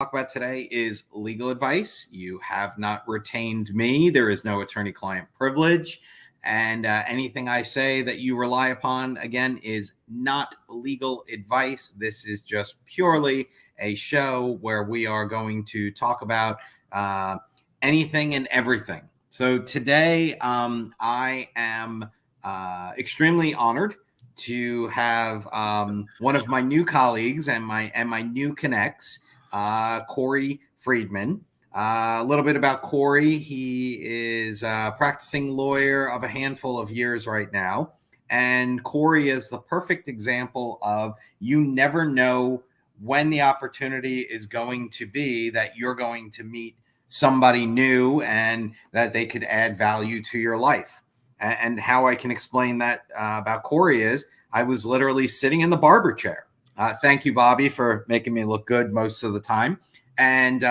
talk about today is legal advice. You have not retained me. There is no attorney-client privilege. And anything I say that you rely upon, again, is not legal advice. This is just purely a show where we are going to talk about anything and everything. So today, I am extremely honored to have one of my new colleagues and my new connects, Corey Friedman. A little bit about Corey. He is a practicing lawyer of a handful of years right now. And Corey is the perfect example of you never know when the opportunity is going to be that you're going to meet somebody new and that they could add value to your life. And how I can explain that about Corey is I was literally sitting in the barber chair. Thank you, Bobby, for making me look good most of the time. And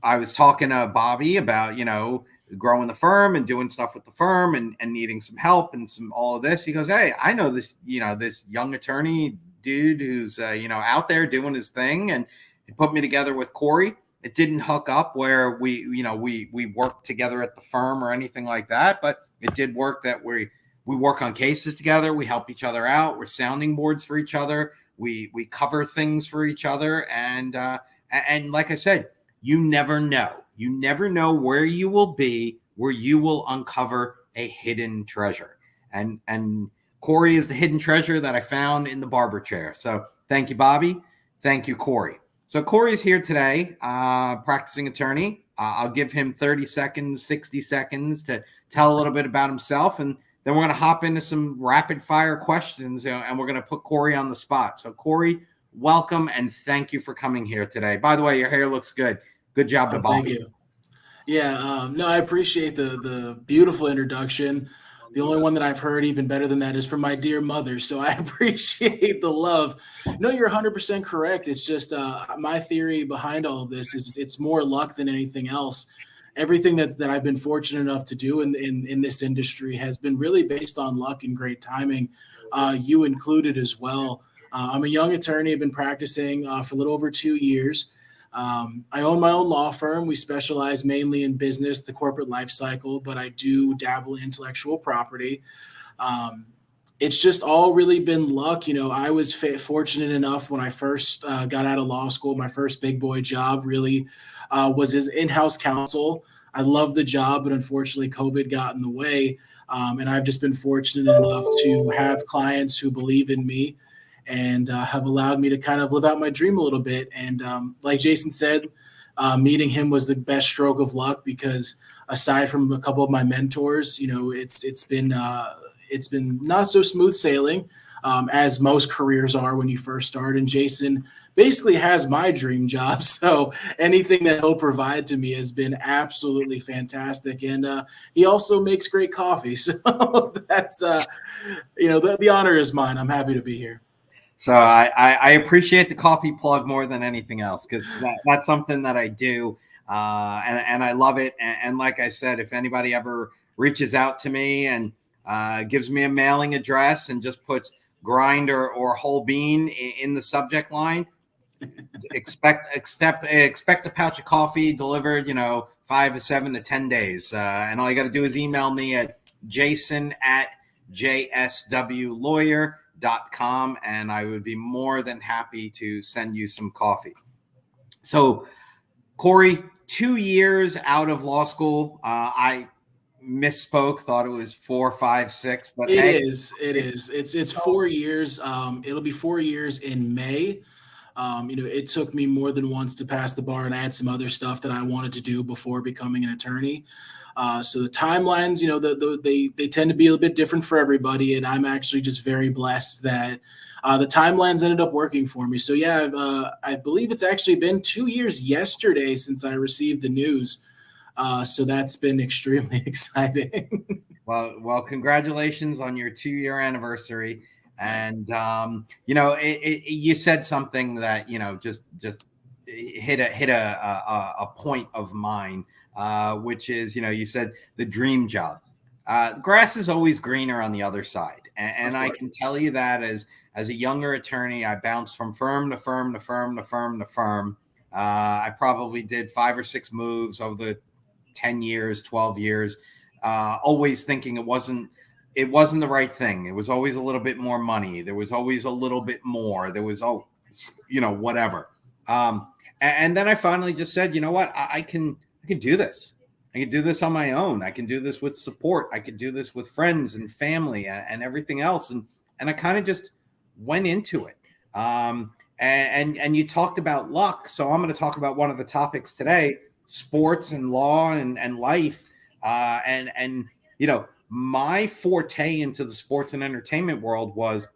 I was talking to Bobby about, growing the firm and doing stuff with the firm and needing some help and all of this. He goes, "Hey, I know this, this young attorney dude who's, out there doing his thing." And he put me together with Corey. It didn't hook up where we worked together at the firm or anything like that, but it did work that we work on cases together. We help each other out. We're sounding boards for each other. We cover things for each other. And like I said, you never know. You never know where you will be, where you will uncover a hidden treasure. And Corey is the hidden treasure that I found in the barber chair. So thank you, Bobby. Thank you, Corey. So Corey's here today, practicing attorney. I'll give him 30 seconds, 60 seconds to tell a little bit about himself. And then we're going to hop into some rapid fire questions, and we're going to put Corey on the spot. So Corey, welcome and thank you for coming here today. By the way, your hair looks good. Good job to Bobby. Thank you. Yeah, no, I appreciate the beautiful introduction. The only one that I've heard even better than that is from my dear mother. So I appreciate the love. No, you're 100% correct. It's just my theory behind all of this is it's more luck than anything else. Everything that I've been fortunate enough to do in this industry has been really based on luck and great timing, you included as well. I'm a young attorney. I've been practicing for a little over 2 years. I own my own law firm. We specialize mainly in business, the corporate life cycle, but I do dabble in intellectual property. It's just all really been luck. I was fortunate enough when I first got out of law school, my first big boy job really was as in-house counsel. I love the job, but unfortunately COVID got in the way. And I've just been fortunate enough to have clients who believe in me and have allowed me to kind of live out my dream a little bit. And like Jason said, meeting him was the best stroke of luck because aside from a couple of my mentors, it's been not so smooth sailing as most careers are when you first start. And Jason basically has my dream job. So anything that he'll provide to me has been absolutely fantastic. And he also makes great coffee. So that's, the honor is mine. I'm happy to be here. So I appreciate the coffee plug more than anything else because that's something that I do and I love it. And like I said, if anybody ever reaches out to me and gives me a mailing address and just puts grind or whole bean in the subject line, expect a pouch of coffee delivered, 5 to 7 to 10 days. And all you got to do is email me at jason@jswlawyer.com, and I would be more than happy to send you some coffee. So, Corey, 2 years out of law school. I misspoke, thought it was 4, 5, 6, but it is. It's 4 years. It'll be 4 years in May. It took me more than once to pass the bar, and I had some other stuff that I wanted to do before becoming an attorney. So the timelines, they tend to be a little bit different for everybody. And I'm actually just very blessed that the timelines ended up working for me. So yeah, I believe it's actually been 2 years yesterday since I received the news. So that's been extremely exciting. Well, congratulations on your 2-year anniversary. And, you said something that, just hit a point of mine, which is, you said the dream job. The grass is always greener on the other side. And I can tell you that as a younger attorney, I bounced from firm to firm to firm to firm to firm. I probably did 5 or 6 moves over the 10 years, 12 years, always thinking it wasn't the right thing. It was always a little bit more money. There was always a little bit more. There was, whatever. And then I finally just said, you know what, I can do this. I can do this on my own. I can do this with support. I could do this with friends and family and everything else. And I kind of just went into it. And you talked about luck. So I'm going to talk about one of the topics today, sports and law and life. And my forte into the sports and entertainment world was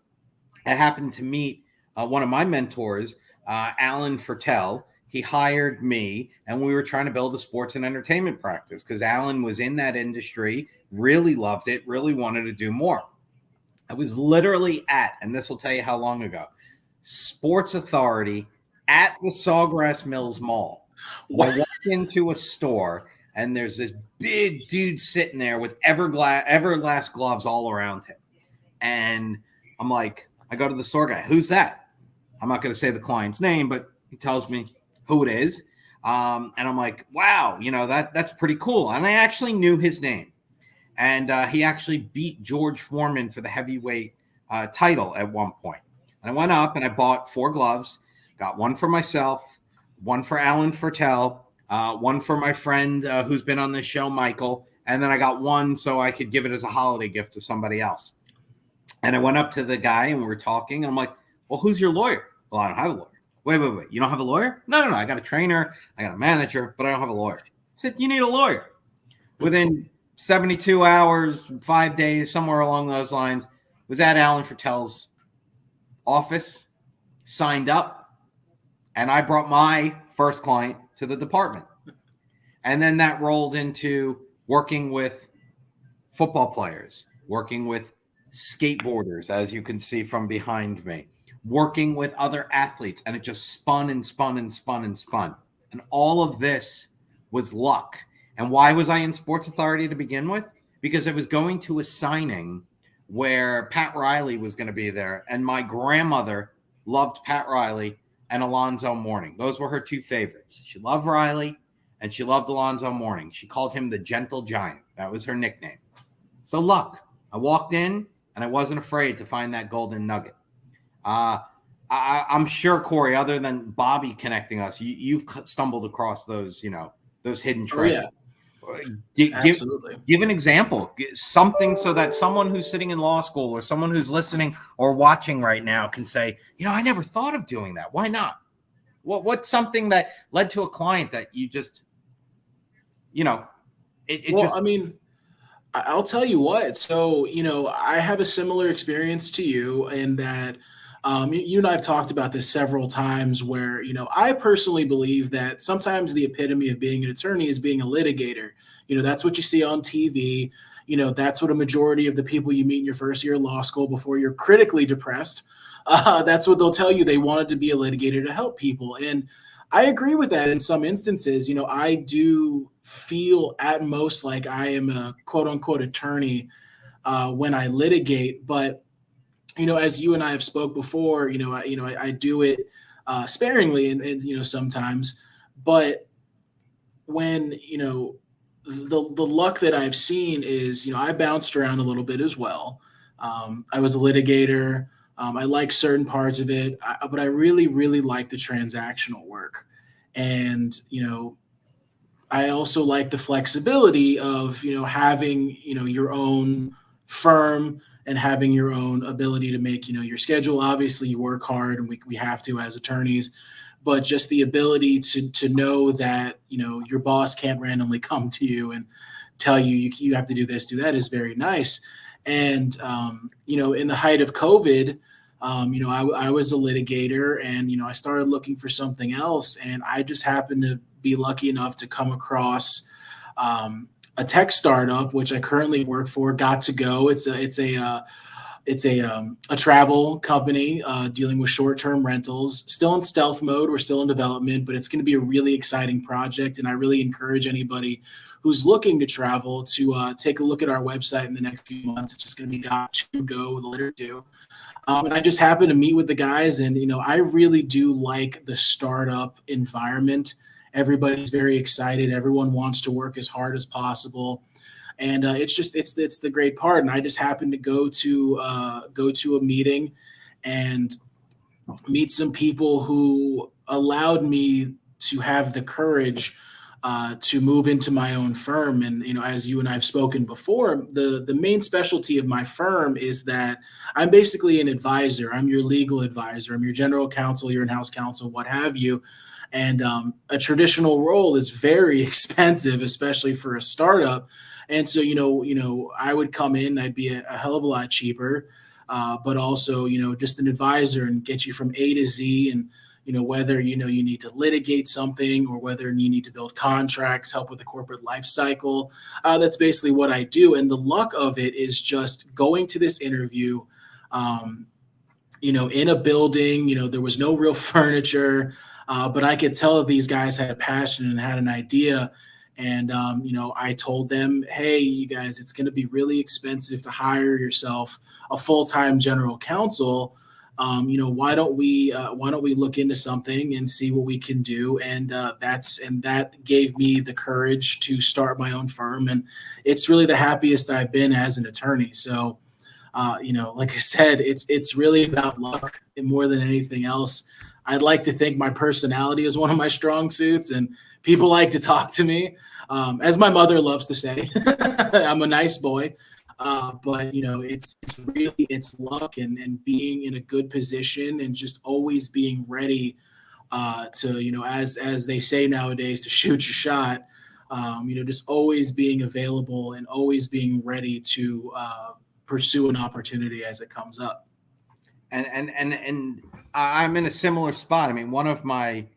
I happened to meet one of my mentors, Alan Fertel. He hired me, and we were trying to build a sports and entertainment practice because Alan was in that industry, really loved it, really wanted to do more. I was literally and this will tell you how long ago, Sports Authority at the Sawgrass Mills Mall. I walked into a store, and there's this big dude sitting there with Everlast gloves all around him. And I'm like, I go to the store guy, who's that? I'm not going to say the client's name, but he tells me who it is. And I'm like, wow, that's pretty cool. And I actually knew his name. And he actually beat George Foreman for the heavyweight title at one point. And I went up and I bought 4 gloves, got one for myself, one for Alan Fertel, one for my friend who's been on this show, Michael. And then I got one so I could give it as a holiday gift to somebody else. And I went up to the guy and we were talking. And I'm like, well, who's your lawyer? Well, I don't have a lawyer. Wait. You don't have a lawyer? No. I got a trainer. I got a manager, but I don't have a lawyer. I said, you need a lawyer. Within 72 hours, 5 days, somewhere along those lines, was at Alan Fertel's office, signed up, and I brought my first client to the department. And then that rolled into working with football players, working with skateboarders, as you can see from behind me, working with other athletes, and it just spun and spun and spun and spun. And all of this was luck. And why was I in Sports Authority to begin with? Because I was going to a signing where Pat Riley was going to be there. And my grandmother loved Pat Riley and Alonzo Mourning. Those were her 2 favorites. She loved Riley and she loved Alonzo Mourning. She called him the Gentle Giant. That was her nickname. So luck. I walked in and I wasn't afraid to find that golden nugget. I'm sure, Corey, other than Bobby connecting us, you've stumbled across those, those hidden treasures. Oh, yeah. Absolutely. Give an example, something so that someone who's sitting in law school or someone who's listening or watching right now can say, I never thought of doing that. Why not? What's something that led to a client that you just, I mean, I'll tell you what. So, I have a similar experience to you in that you and I have talked about this several times where, I personally believe that sometimes the epitome of being an attorney is being a litigator. That's what you see on TV. That's what a majority of the people you meet in your first year of law school before you're critically depressed. That's what they'll tell you. They wanted to be a litigator to help people. And I agree with that in some instances. I do feel at most like I am a quote unquote attorney when I litigate, but as you and I have spoke before, I do it sparingly and sometimes, but when, the luck that I've seen is, I bounced around a little bit as well. I was a litigator. I like certain parts of it, but I really, really like the transactional work. And, I also like the flexibility of, having, your own firm and having your own ability to make, your schedule. Obviously you work hard and we have to as attorneys, but just the ability to know that, your boss can't randomly come to you and tell you have to do this, do that is very nice. And, in the height of COVID, I was a litigator and, I started looking for something else, and I just happened to be lucky enough to come across a tech startup, which I currently work for, Got to Go. It's a It's a travel company dealing with short-term rentals, still in stealth mode. We're still in development, but it's going to be a really exciting project. And I really encourage anybody who's looking to travel to take a look at our website in the next few months. It's just going to be .to go with a letter two. And I just happened to meet with the guys, and I really do like the startup environment. Everybody's very excited. Everyone wants to work as hard as possible. And it's the great part. And I just happened to go to a meeting and meet some people who allowed me to have the courage to move into my own firm. And as you and I have spoken before, the main specialty of my firm is that I'm basically an advisor. I'm your legal advisor. I'm your general counsel, your in-house counsel, what have you. And a traditional role is very expensive, especially for a startup. And so, I would come in, I'd be a hell of a lot cheaper, but also, just an advisor and get you from A to Z. And, whether, you need to litigate something or whether you need to build contracts, help with the corporate life cycle. That's basically what I do. And the luck of it is just going to this interview, in a building, there was no real furniture, but I could tell that these guys had a passion and had an idea. And, I told them, hey, you guys, it's going to be really expensive to hire yourself a full-time general counsel. Why don't we look into something and see what we can do? And that gave me the courage to start my own firm. And it's really the happiest I've been as an attorney. So, like I said, it's really about luck more than anything else. I'd like to think my personality is one of my strong suits, and people like to talk to me. As my mother loves to say, I'm a nice boy. But it's luck and being in a good position and just always being ready to, as they say nowadays, to shoot your shot. Just always being available and always being ready to pursue an opportunity as it comes up. And I'm in a similar spot. I mean, one of my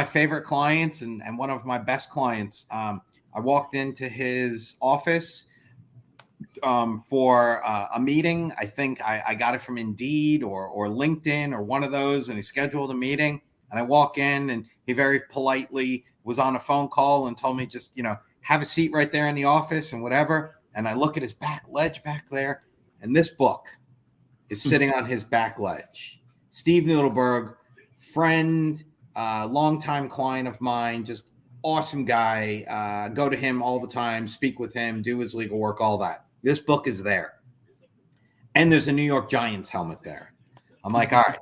favorite clients and one of my best clients, I walked into his office for a meeting. I think I got it from Indeed or LinkedIn or one of those, and he scheduled a meeting. And I walk in, and he very politely was on a phone call and told me just, have a seat right there in the office and whatever. And I look at his back ledge back there, and this book is sitting on his back ledge. Steve Noodleberg, friend, longtime client of mine, just awesome guy. Go to him all the time, speak with him, do his legal work, all that. This book is there. And there's a New York Giants helmet there. I'm like, all right,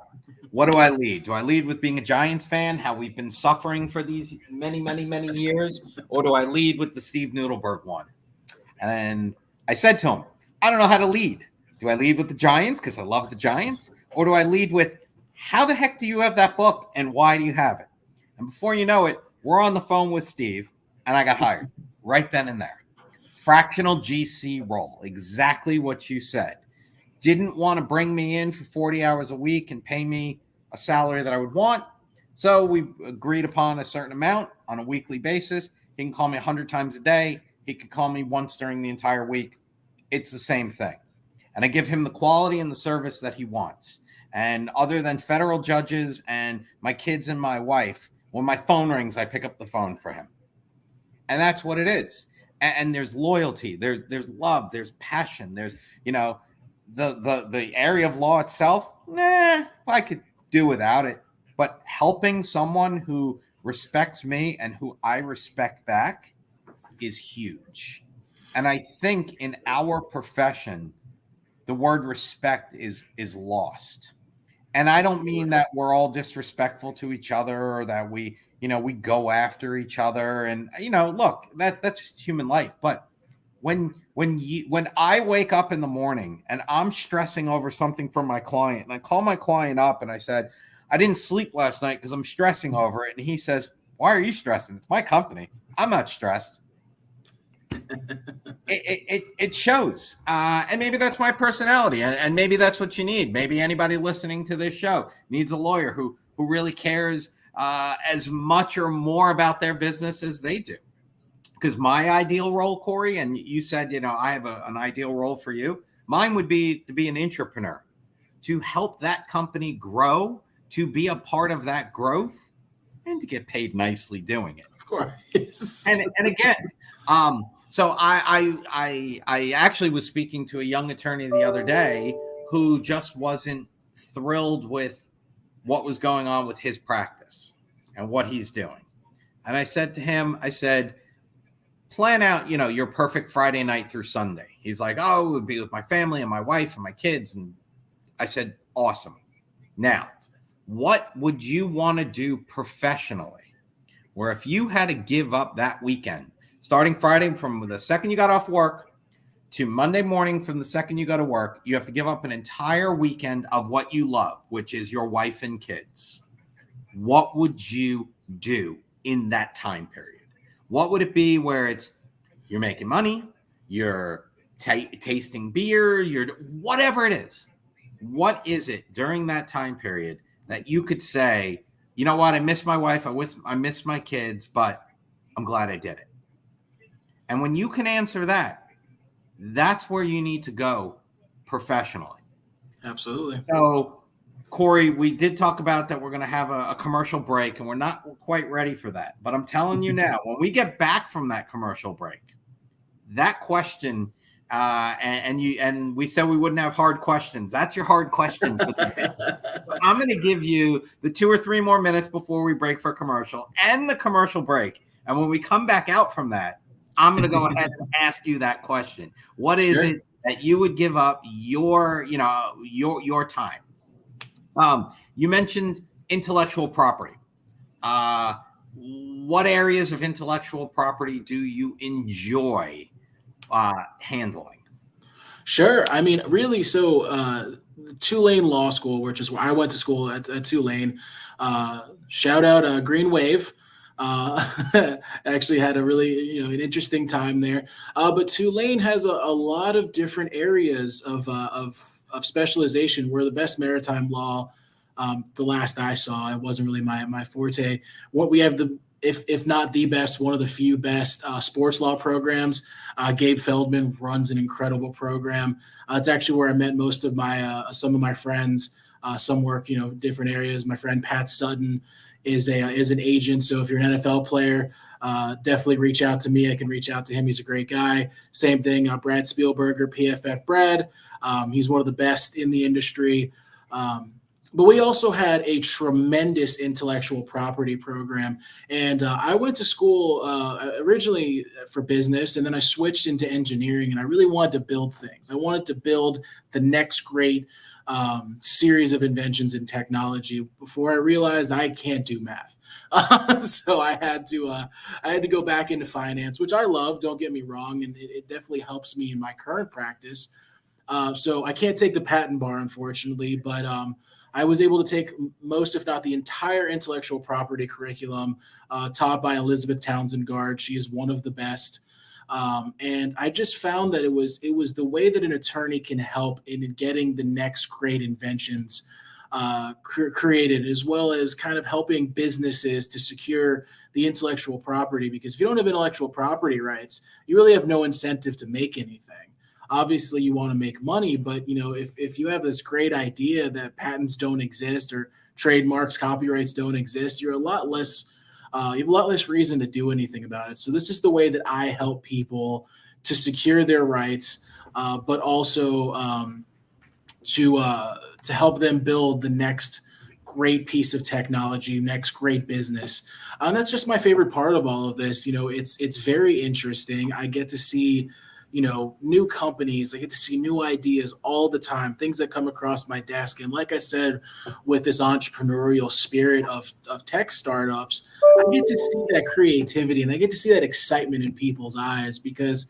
what do I lead? Do I lead with being a Giants fan, how we've been suffering for these many, many, many years? Or do I lead with the Steve Noodleberg one? And I said to him, I don't know how to lead. Do I lead with the Giants because I love the Giants? Or do I lead with, how the heck do you have that book and why do you have it? And before you know it, we're on the phone with Steve, and I got hired right then and there. Fractional GC role, exactly what you said. Didn't want to bring me in for 40 hours a week and pay me a salary that I would want. So we agreed upon a certain amount on a weekly basis. He can call me 100 times a day. He could call me once during the entire week. It's the same thing. And I give him the quality and the service that he wants. And other than federal judges and my kids and my wife, when my phone rings, I pick up the phone for him. And that's what it is. And there's loyalty, there's love, there's passion, there's, the area of law itself, I could do without it. But helping someone who respects me and who I respect back is huge. And I think in our profession, the word respect is lost. And I don't mean that we're all disrespectful to each other or that we go after each other. And, look, that's just human life. But when I wake up in the morning and I'm stressing over something for my client, and I call my client up and I said, I didn't sleep last night because I'm stressing over it. And he says, why are you stressing? It's my company. I'm not stressed. It shows. And maybe that's my personality. And maybe that's what you need. Maybe anybody listening to this show needs a lawyer who really cares as much or more about their business as they do. Because my ideal role, Corey, and you said, I have an ideal role for you. Mine would be to be an entrepreneur, to help that company grow, to be a part of that growth, and to get paid nicely doing it. Of course. And again, so I actually was speaking to a young attorney the other day who just wasn't thrilled with what was going on with his practice and what he's doing. And I said to him, I said, plan out, your perfect Friday night through Sunday. He's like, oh, it would be with my family and my wife and my kids. And I said, awesome. Now, what would you want to do professionally, where if you had to give up that weekend, starting Friday from the second you got off work to Monday morning from the second you go to work, you have to give up an entire weekend of what you love, which is your wife and kids. What would you do in that time period? What would it be where you're making money, you're tasting beer, you're whatever it is? What is it during that time period that you could say, you know what, I miss my wife, I miss my kids, but I'm glad I did it? And when you can answer that, that's where you need to go professionally. Absolutely. So, Corey, we did talk about that we're going to have a commercial break, and we're not quite ready for that. But I'm telling you now, when we get back from that commercial break, that question, and we said we wouldn't have hard questions. That's your hard question. So I'm going to give you the 2 or 3 more minutes before we break for commercial and the commercial break. And when we come back out from that, I'm going to go ahead and ask you that question. What is it that you would give up your time? You mentioned intellectual property. What areas of intellectual property do you enjoy handling? Sure. I mean, really, so Tulane Law School, which is where I went to school at Tulane. Shout out Green Wave. Actually had a really, an interesting time there. But Tulane has a lot of different areas of specialization. We're the best maritime law. The last I saw, it wasn't really my forte. What we have if not the best, one of the few best sports law programs. Gabe Feldman runs an incredible program. It's actually where I met most of some of my friends. Some work, different areas. My friend Pat Sutton is an agent. So if you're an NFL player, definitely reach out to me. I can reach out to him. He's a great guy. Same thing, Brad Spielberger, PFF Brad. He's one of the best in the industry. But we also had a tremendous intellectual property program. And I went to school originally for business, and then I switched into engineering, and I really wanted to build things. I wanted to build the next great series of inventions in technology before I realized I can't do math. So I had to go back into finance, which I love, don't get me wrong. And it definitely helps me in my current practice. So I can't take the patent bar, unfortunately, but I was able to take most, if not the entire intellectual property curriculum taught by Elizabeth Townsend Gard. She is one of the best. And I just found that it was the way that an attorney can help in getting the next great inventions created, as well as kind of helping businesses to secure the intellectual property. Because if you don't have intellectual property rights, you really have no incentive to make anything. Obviously, you want to make money, but if you have this great idea that patents don't exist or trademarks, copyrights don't exist, you have a lot less reason to do anything about it. So this is the way that I help people to secure their rights, but also to help them build the next great piece of technology, next great business. And that's just my favorite part of all of this. It's very interesting. I get to see new companies. I get to see new ideas all the time, things that come across my desk. And like I said, with this entrepreneurial spirit of tech startups, I get to see that creativity and I get to see that excitement in people's eyes because,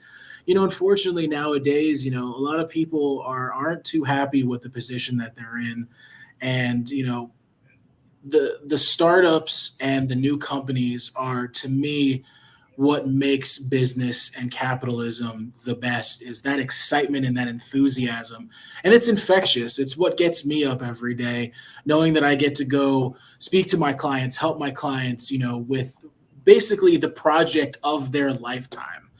unfortunately nowadays, a lot of people aren't too happy with the position that they're in. And, the startups and the new companies are, to me, what makes business and capitalism the best is that excitement and that enthusiasm. And it's infectious. It's what gets me up every day, knowing that I get to go speak to my clients, help my clients, with basically the project of their lifetime.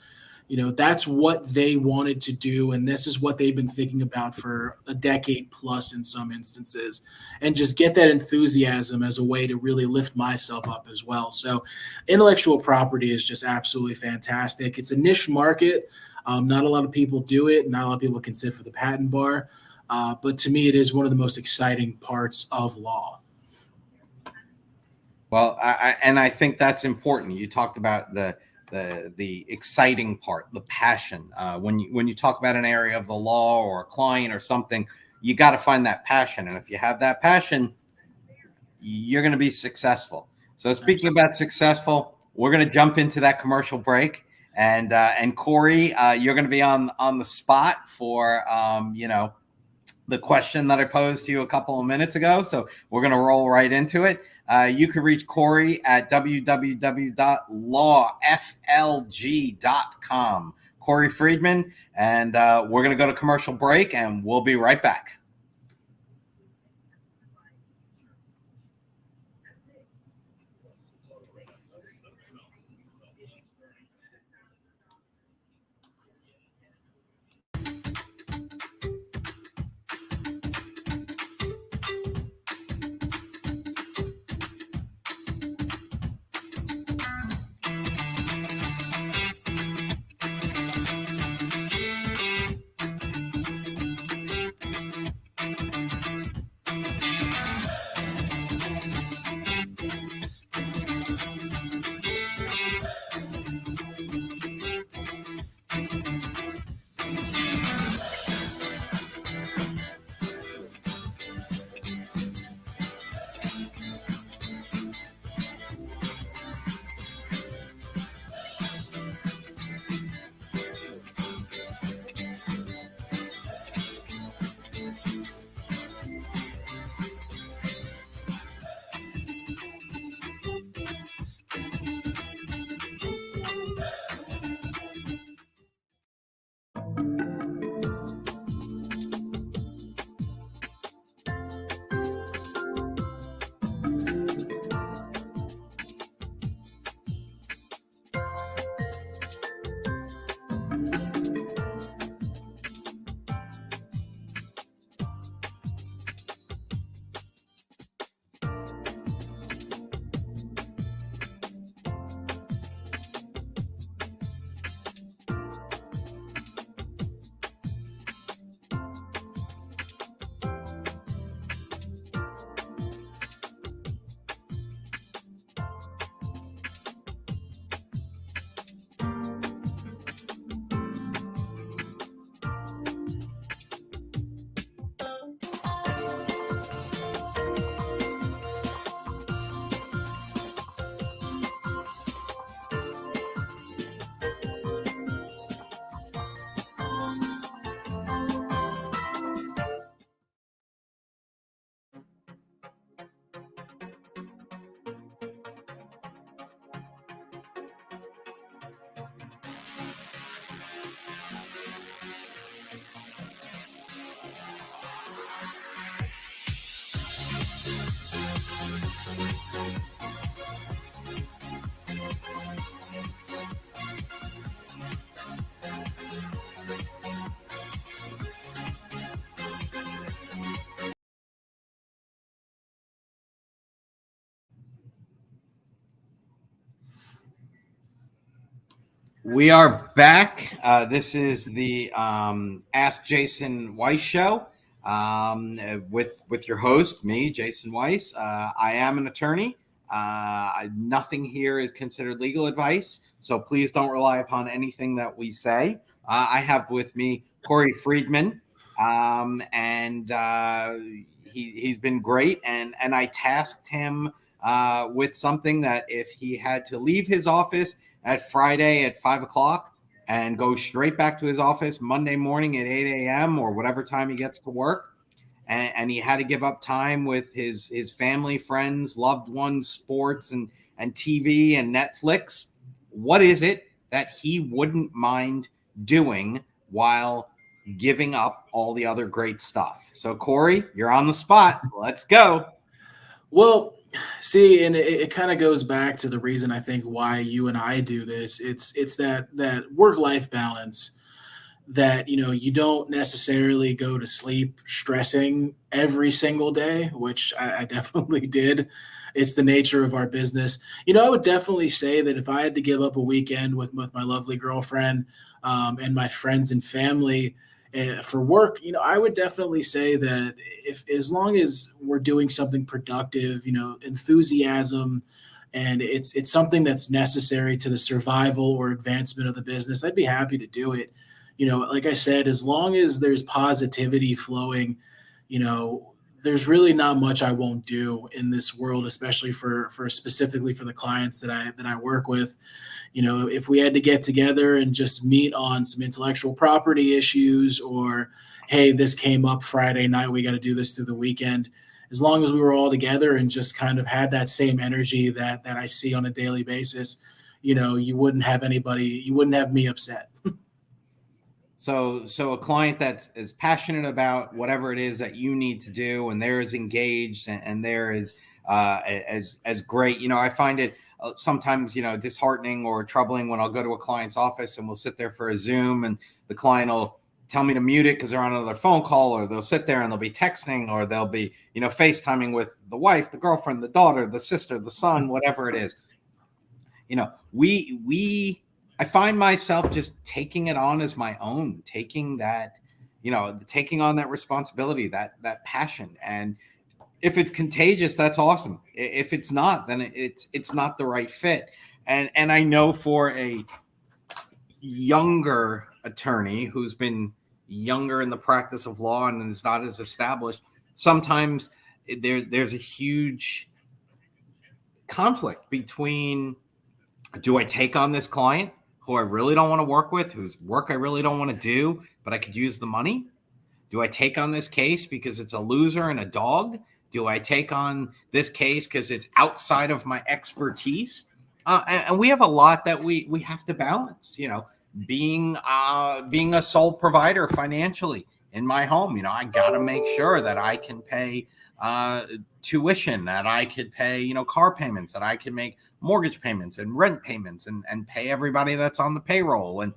that's what they wanted to do. And this is what they've been thinking about for a decade plus in some instances, and just get that enthusiasm as a way to really lift myself up as well. So intellectual property is just absolutely fantastic. It's a niche market. Not a lot of people do it. Not a lot of people can sit for the patent bar. But to me, it is one of the most exciting parts of law. Well, I think that's important. You talked about the exciting part, the passion. When you talk about an area of the law or a client or something, you got to find that passion. And if you have that passion, you're going to be successful. So speaking about successful, we're going to jump into that commercial break. And Corey, you're going to be on the spot for the question that I posed to you a couple of minutes ago. So we're going to roll right into it. You can reach Corey at www.lawflg.com. Corey Friedman, and we're going to go to commercial break, and we'll be right back. We are back. This is the Ask Jason Weiss show with your host, me, Jason Weiss. I am an attorney. Nothing here is considered legal advice, so please don't rely upon anything that we say. I have with me Corey Friedman, and he's been great. And I tasked him with something that if he had to leave his office at Friday at 5 o'clock and go straight back to his office Monday morning at 8 a.m. or whatever time he gets to work, and he had to give up time with his family, friends, loved ones, sports, and TV and Netflix. What is it that he wouldn't mind doing while giving up all the other great stuff? So, Corey, you're on the spot. Let's go. Well, See, and it kind of goes back to the reason I think why you and I do this. It's that work-life balance that, you don't necessarily go to sleep stressing every single day, which I definitely did. It's the nature of our business. I would definitely say that if I had to give up a weekend with my lovely girlfriend, and my friends and family, for work, I would definitely say that if as long as we're doing something productive, enthusiasm, and it's something that's necessary to the survival or advancement of the business, I'd be happy to do it. Like I said, as long as there's positivity flowing, you know, there's really not much I won't do in this world, especially for specifically for the clients that I work with. If we had to get together and just meet on some intellectual property issues, or hey, this came up Friday night, we got to do this through the weekend. As long as we were all together and just kind of had that same energy that I see on a daily basis, you wouldn't have me upset. So a client that is passionate about whatever it is that you need to do, and they're as engaged and they're as great. I find it sometimes disheartening or troubling when I'll go to a client's office and we'll sit there for a Zoom, and the client will tell me to mute it because they're on another phone call, or they'll sit there and they'll be texting, or they'll be FaceTiming with the wife, the girlfriend, the daughter, the sister, the son, whatever it is. I find myself just taking it on as my own, taking on that responsibility, that passion. And if it's contagious, that's awesome. If it's not, then it's not the right fit. And I know for a younger attorney who's been younger in the practice of law and is not as established, sometimes there's a huge conflict between, do I take on this client who I really don't want to work with, whose work I really don't want to do, but I could use the money? Do I take on this case because it's a loser and a dog? Do I take on this case because it's outside of my expertise? And we have a lot that we have to balance, being a sole provider financially in my home. I got to make sure that I can pay tuition, that I could pay, car payments, that I can make mortgage payments and rent payments and pay everybody that's on the payroll. And,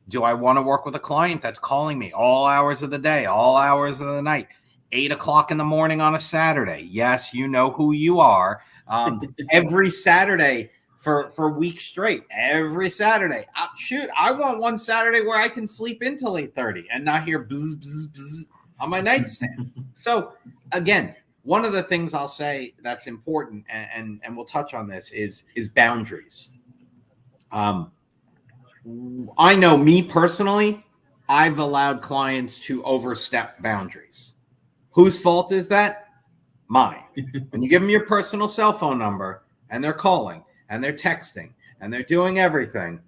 do I want to work with a client that's calling me all hours of the day, all hours of the night, 8:00 in the morning on a Saturday? Yes, you know who you are. Every Saturday for weeks straight, every Saturday. I want one Saturday where I can sleep until 8:30 and not hear bzz, bzz, bzz on my nightstand. So again, one of the things I'll say that's important, and we'll touch on this, is boundaries. I know me personally, I've allowed clients to overstep boundaries. Whose fault is that? Mine. When you give them your personal cell phone number and they're calling and they're texting and they're doing everything,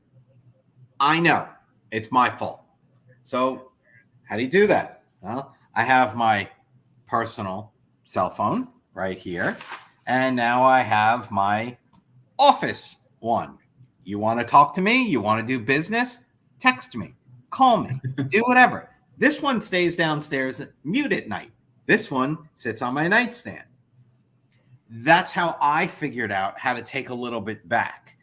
I know it's my fault. So how do you do that? Well, I have my personal cell phone right here, and now I have my office one. You want to talk to me? You want to do business? Text me, call me, do whatever. This one stays downstairs, mute at night. This one sits on my nightstand. That's how I figured out how to take a little bit back.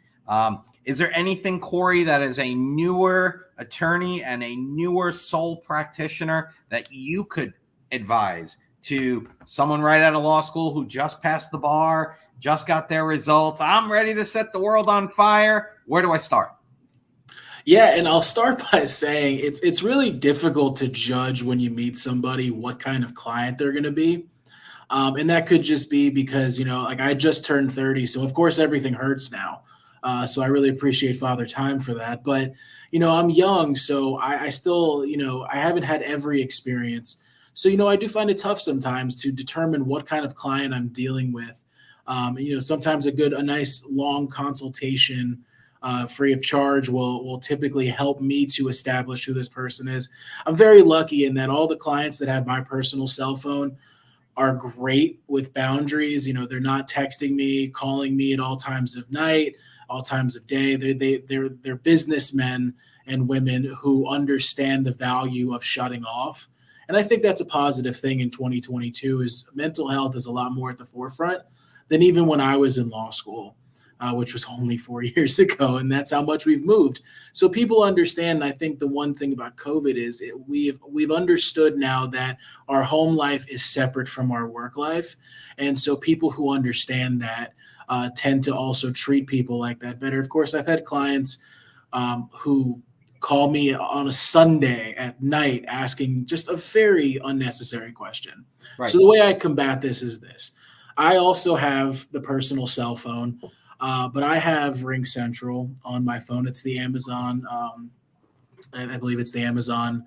Is there anything, Corey, that is a newer attorney and a newer sole practitioner that you could advise to someone right out of law school who just passed the bar, just got their results? I'm ready to set the world on fire. Where do I start? Yeah, and I'll start by saying it's really difficult to judge when you meet somebody what kind of client they're going to be. And that could just be because, like I just turned 30. So, of course, everything hurts now. So I really appreciate Father Time for that. But, I'm young, so I still, I haven't had every experience. So, I do find it tough sometimes to determine what kind of client I'm dealing with. Sometimes a nice long consultation free of charge will typically help me to establish who this person is. I'm very lucky in that all the clients that have my personal cell phone are great with boundaries. They're not texting me, calling me at all times of night, all times of day. They're businessmen and women who understand the value of shutting off. And I think that's a positive thing in 2022 is mental health is a lot more at the forefront than even when I was in law school, which was only 4 years ago. And that's how much we've moved. So people understand. And I think the one thing about COVID is we've understood now that our home life is separate from our work life. And so people who understand that tend to also treat people like that better. Of course, I've had clients who call me on a Sunday at night asking just a very unnecessary question. Right. So the way I combat this is this. I also have the personal cell phone, but I have Ring Central on my phone. It's the Amazon, I believe it's the Amazon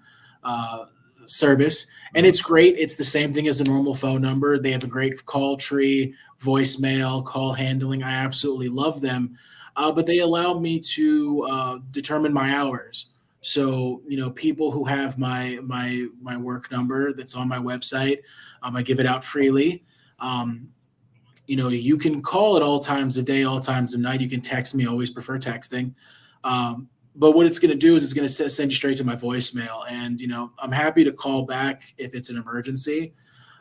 service, and it's great. It's the same thing as a normal phone number. They have a great call tree, voicemail, call handling. I absolutely love them. But they allow me to determine my hours. So, people who have my work number that's on my website, I give it out freely. You can call at all times of day, all times of night. You can text me. I always prefer texting. But what it's going to do is it's going to send you straight to my voicemail. And, I'm happy to call back if it's an emergency.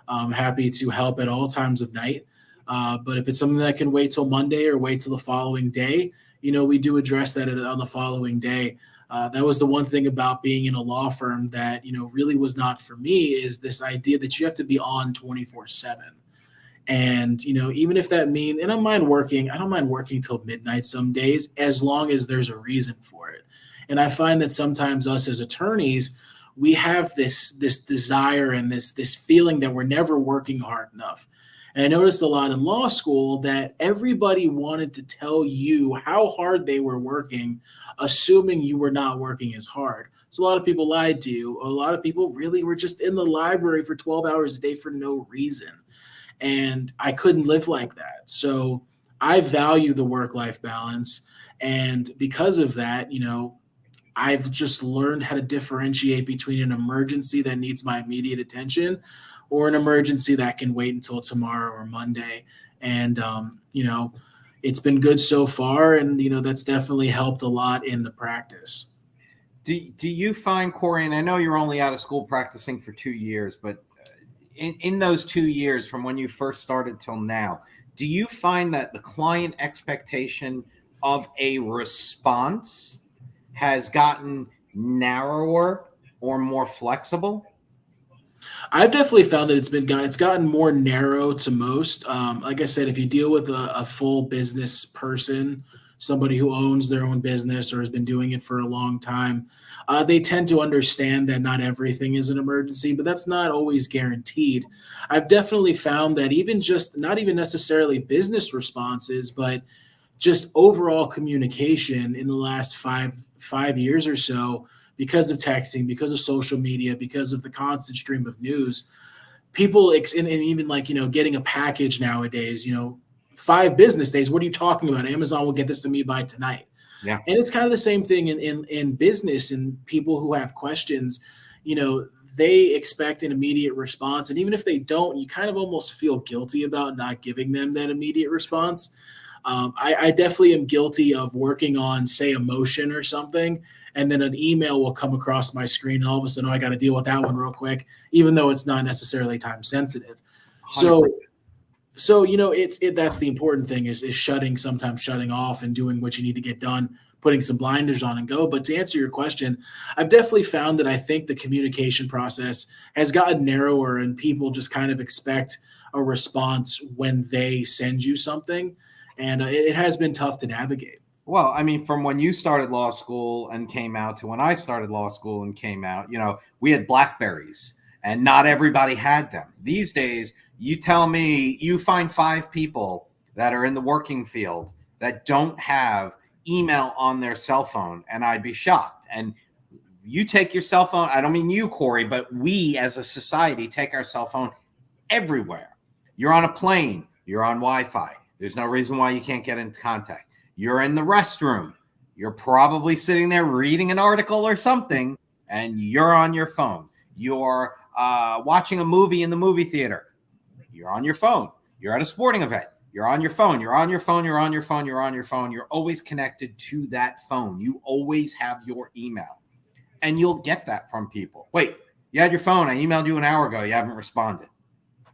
I'm happy to help at all times of night. But if it's something that can wait till Monday or wait till the following day, we do address that on the following day. That was the one thing about being in a law firm that, really was not for me, is this idea that you have to be on 24/7. And, even if that means, and I don't mind working till midnight some days, as long as there's a reason for it. And I find that sometimes us as attorneys, we have this desire and this feeling that we're never working hard enough. And I noticed a lot in law school that everybody wanted to tell you how hard they were working, assuming you were not working as hard. So a lot of people lied to you. A lot of people really were just in the library for 12 hours a day for no reason. And I couldn't live like that. So I value the work-life balance. And because of that, I've just learned how to differentiate between an emergency that needs my immediate attention or an emergency that can wait until tomorrow or Monday. And, it's been good so far. And, that's definitely helped a lot in the practice. Do you find, Corey, and I know you're only out of school practicing for 2 years, but in those 2 years from when you first started till now, do you find that the client expectation of a response has gotten narrower or more flexible? I've definitely found that it's gotten more narrow to most. Like I said, if you deal with a full business person, somebody who owns their own business or has been doing it for a long time, they tend to understand that not everything is an emergency, but that's not always guaranteed. I've definitely found that even just not even necessarily business responses, but just overall communication in the last five years or so, because of texting, because of social media, because of the constant stream of news, people, and even like, getting a package nowadays, 5 business days. What are you talking about? Amazon will get this to me by tonight. Yeah. And it's kind of the same thing in business, and people who have questions, they expect an immediate response. And even if they don't, you kind of almost feel guilty about not giving them that immediate response. I definitely am guilty of working on, say, a motion or something, and then an email will come across my screen, and all of a sudden, I got to deal with that one real quick, even though it's not necessarily time sensitive. 100%. So that's the important thing is sometimes shutting off and doing what you need to get done, putting some blinders on and go. But to answer your question, I've definitely found that I think the communication process has gotten narrower, and people just kind of expect a response when they send you something. And it has been tough to navigate. Well, I mean, from when you started law school and came out to when I started law school and came out, we had BlackBerries and not everybody had them. These days, you tell me you find 5 people that are in the working field that don't have email on their cell phone, and I'd be shocked. And you take your cell phone, I don't mean you, Corey, but we as a society take our cell phone everywhere. You're on a plane, you're on Wi-Fi. There's no reason why you can't get into contact. You're in the restroom. You're probably sitting there reading an article or something, and you're on your phone. You're watching a movie in the movie theater. You're on your phone. You're at a sporting event. You're on your phone. You're on your phone. You're on your phone. You're on your phone. You're always connected to that phone. You always have your email. And you'll get that from people. Wait, you had your phone. I emailed you an hour ago. You haven't responded.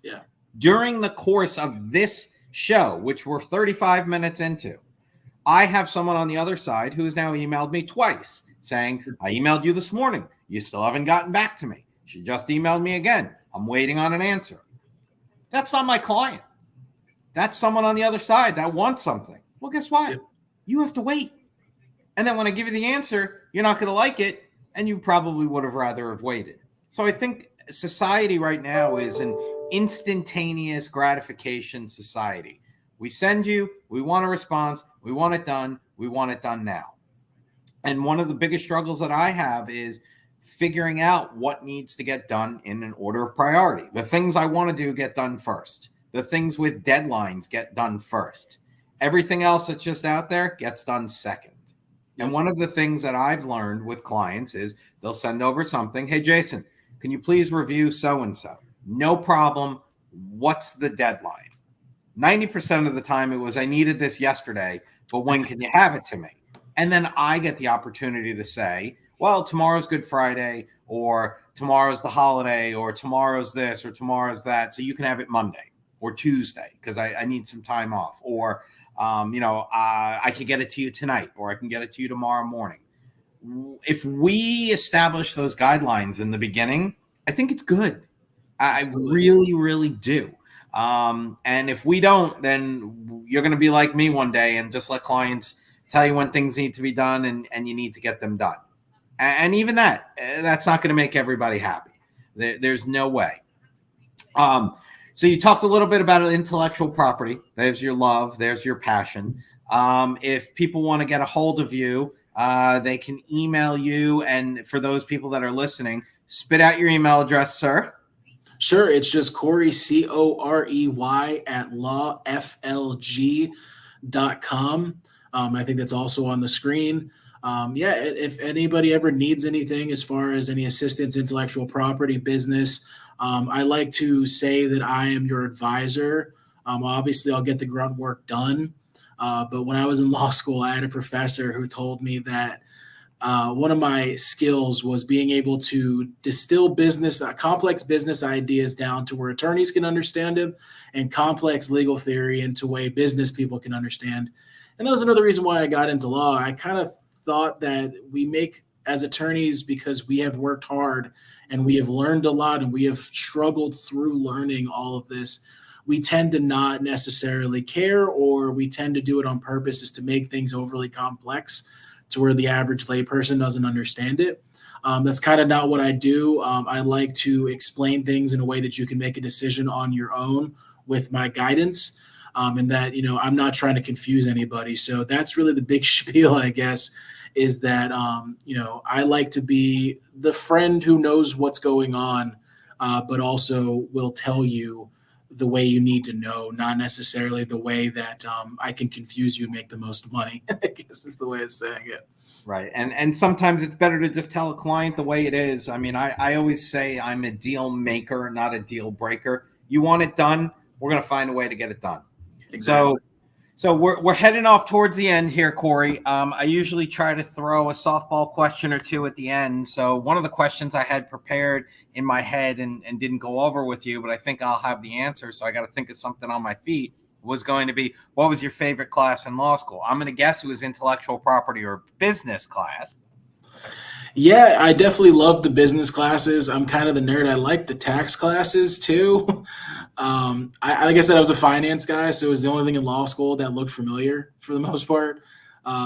Yeah. During the course of this show, which we're 35 minutes into, I have someone on the other side who has now emailed me twice saying, I emailed you this morning. You still haven't gotten back to me. She just emailed me again. I'm waiting on an answer. That's not my client. That's someone on the other side that wants something. Well, guess what? Yep. You have to wait. And then when I give you the answer, you're not going to like it. And you probably would have rather have waited. So I think society right now is an instantaneous gratification society. We send you, we want a response, we want it done now. And one of the biggest struggles that I have is figuring out what needs to get done in an order of priority. The things I want to do get done first. The things with deadlines get done first. Everything else that's just out there gets done second. And one of the things that I've learned with clients is they'll send over something. Hey, Jason, can you please review so-and-so? No problem. What's the deadline? 90% of the time it was, I needed this yesterday, but when can you have it to me? And then I get the opportunity to say, well, tomorrow's Good Friday, or tomorrow's the holiday, or tomorrow's this, or tomorrow's that. So you can have it Monday or Tuesday because I need some time off. Or, I can get it to you tonight, or I can get it to you tomorrow morning. If we establish those guidelines in the beginning, I think it's good. I really, really do. And if we don't, then you're going to be like me one day and just let clients tell you when things need to be done and you need to get them done. And even that's not going to make everybody happy. There's no way. So you talked a little bit about intellectual property. There's your love. There's your passion. If people want to get a hold of you, they can email you. And for those people that are listening, spit out your email address, sir. Sure. It's just Corey, Corey at lawflg.com. I think that's also on the screen. If anybody ever needs anything as far as any assistance, intellectual property, business, I like to say that I am your advisor. Obviously, I'll get the grunt work done. But when I was in law school, I had a professor who told me that one of my skills was being able to distill complex business ideas down to where attorneys can understand them, and complex legal theory into a way business people can understand. And that was another reason why I got into law. I kind of thought that we make as attorneys, because we have worked hard and we have learned a lot and we have struggled through learning all of this, we tend to not necessarily care, or we tend to do it on purpose, is to make things overly complex to where the average layperson doesn't understand it. That's kind of not what I do. I like to explain things in a way that you can make a decision on your own with my guidance, and that, I'm not trying to confuse anybody. So that's really the big spiel, I guess, is that, I like to be the friend who knows what's going on, but also will tell you the way you need to know, not necessarily the way that I can confuse you and make the most money, I guess is the way of saying it. Right. And sometimes it's better to just tell a client the way it is. I mean, I always say I'm a deal maker, not a deal breaker. You want it done, we're going to find a way to get it done. Exactly. So we're heading off towards the end here, Corey. I usually try to throw a softball question or two at the end. So one of the questions I had prepared in my head and didn't go over with you, but I think I'll have the answer, so I got to think of something on my feet, was going to be, what was your favorite class in law school? I'm going to guess it was intellectual property or business class. Yeah, I definitely love the business classes. I'm kind of the nerd. I like the tax classes too. Like I said, I was a finance guy, so it was the only thing in law school that looked familiar for the most part.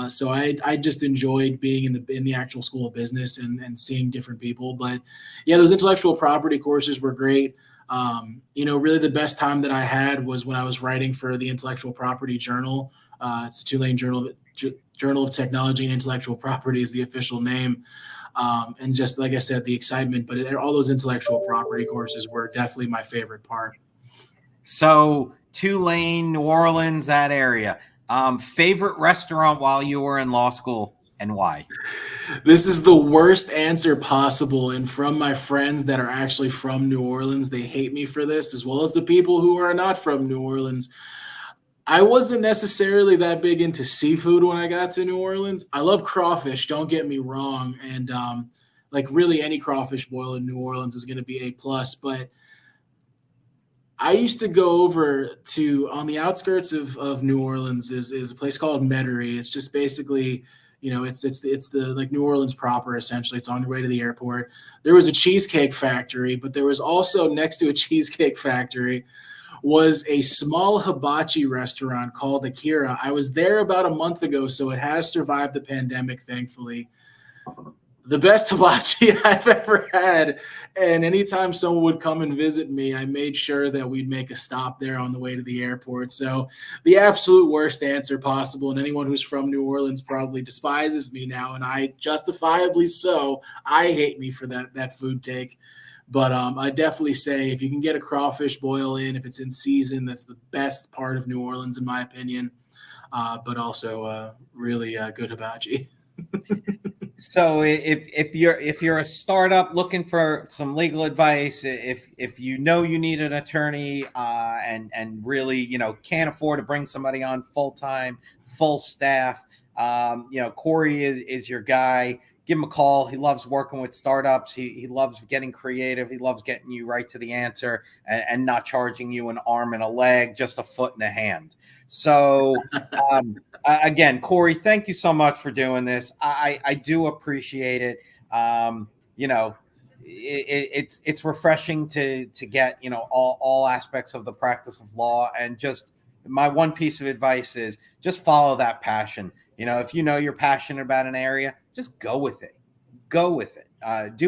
So I just enjoyed being in the actual school of business and seeing different people. But yeah, those intellectual property courses were great. Really the best time that I had was when I was writing for the Intellectual Property Journal. It's a 2-lane Journal of Technology and Intellectual Property is the official name. And just like I said, the excitement, but all those intellectual property courses were definitely my favorite part. So 2-lane, New Orleans, that area. Favorite restaurant while you were in law school, and why? This is the worst answer possible. And from my friends that are actually from New Orleans, they hate me for this, as well as the people who are not from New Orleans. I wasn't necessarily that big into seafood when I got to New Orleans. I love crawfish, don't get me wrong. And really any crawfish boil in New Orleans is going to be A+. But I used to go over to on the outskirts of New Orleans is a place called Metairie. It's just basically, it's the like New Orleans proper essentially. It's on your way to the airport. There was a cheesecake factory, but there was also next to a cheesecake factory was a small hibachi restaurant called Akira. I was there about a month ago, so it has survived the pandemic, thankfully. The best hibachi I've ever had. And anytime someone would come and visit me, I made sure that we'd make a stop there on the way to the airport. So the absolute worst answer possible. And anyone who's from New Orleans probably despises me now. And I justifiably so. I hate me for that food take. But I definitely say if you can get a crawfish boil in, if it's in season, that's the best part of New Orleans, in my opinion. But also really good hibachi. So if you're a startup looking for some legal advice, if you need an attorney and really can't afford to bring somebody on full time, full staff, Corey is your guy. Give him a call. He loves working with startups. He loves getting creative. He loves getting you right to the answer and not charging you an arm and a leg, just a foot and a hand. So again, Corey, thank you so much for doing this. I do appreciate it. It's refreshing to get all aspects of the practice of law. And just my one piece of advice is just follow that passion. If you're passionate about an area, just go with it. Do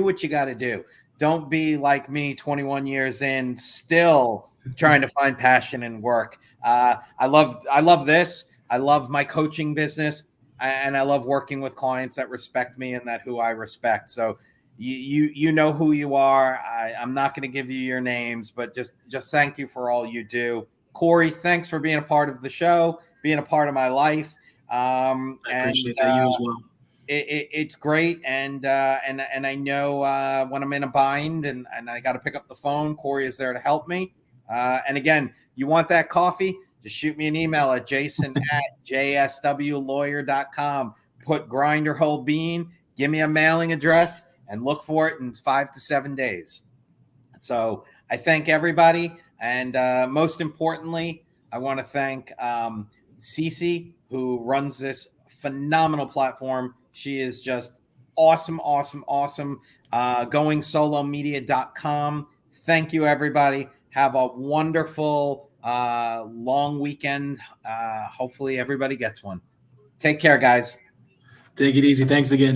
what you got to do. Don't be like me 21 years in, still trying to find passion in work. I love this. I love my coaching business, and I love working with clients that respect me and who I respect. So you know who you are. I'm not going to give you your names, but just thank you for all you do. Corey, thanks for being a part of the show, being a part of my life. I appreciate that. You as well. It's great, and I know when I'm in a bind and I got to pick up the phone, Corey is there to help me. And again, you want that coffee? Just shoot me an email at jason@jswlawyer.com. Put grind or whole bean. Give me a mailing address and look for it in 5 to 7 days. So I thank everybody, and most importantly, I want to thank Cece, who runs this phenomenal platform. She is just awesome. GoingSoloMedia.com. Thank you, everybody. Have a wonderful long weekend. Hopefully everybody gets one. Take care, guys. Take it easy. Thanks again.